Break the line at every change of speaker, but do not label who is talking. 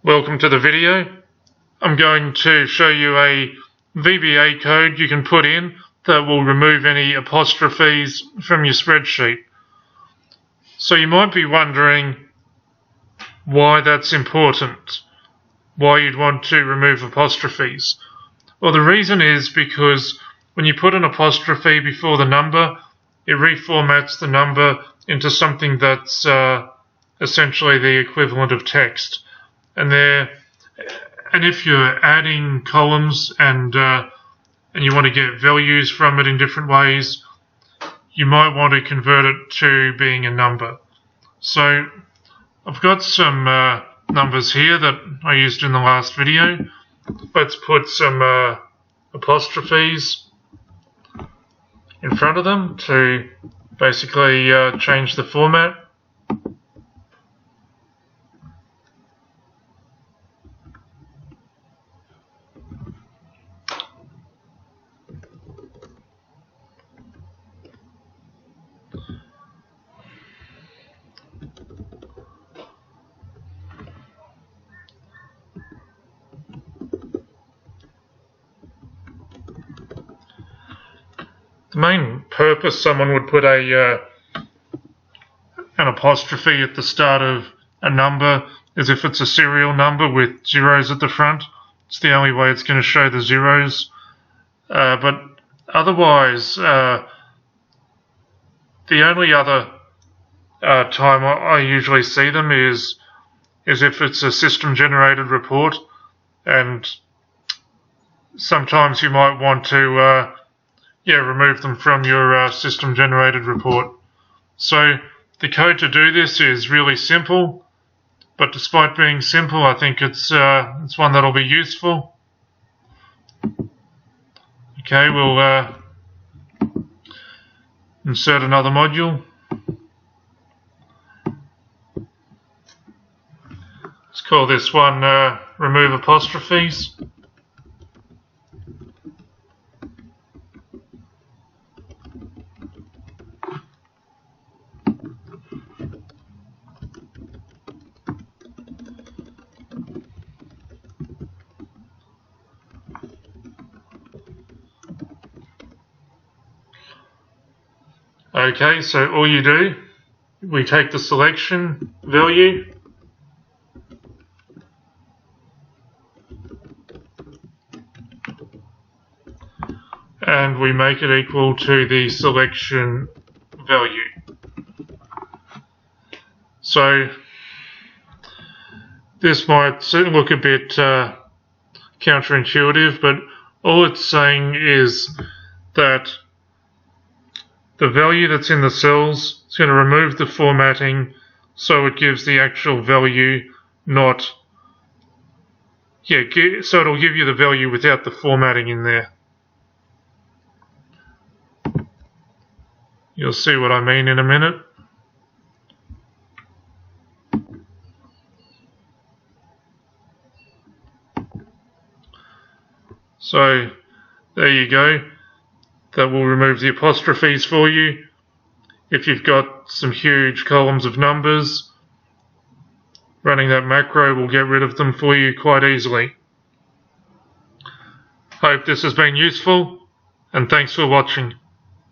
Welcome to the video. I'm going to show you a VBA code you can put in that will remove any apostrophes from your spreadsheet. So you might be wondering why that's important, why you'd want to remove apostrophes. Well, the reason is because when you put an apostrophe before the number, it reformats the number into something that's essentially the equivalent of text. And if you're adding columns and you want to get values from it in different ways, you might want to convert it to being a number. So I've got some numbers here that I used in the last video. Let's put some apostrophes in front of them to basically change the format. The main purpose someone would put an apostrophe at the start of a number is if it's a serial number with zeros at the front. It's the only way it's going to show the zeros. But otherwise, the only other time I usually see them is if it's a system-generated report, and sometimes you might want to remove them from your system-generated report. So the code to do this is really simple, but despite being simple, I think it's one that'll be useful. Okay, we'll insert another module. Let's call this one Remove Apostrophes. Okay, so all you do, we take the selection value and we make it equal to the selection value. So this might look a bit counterintuitive, but all it's saying is that the value that's in the cells is going to remove the formatting so it gives the actual value, so it'll give you the value without the formatting in there. You'll see what I mean in a minute. So there you go. That will remove the apostrophes for you. If you've got some huge columns of numbers, running that macro will get rid of them for you quite easily. Hope this has been useful, and thanks for watching.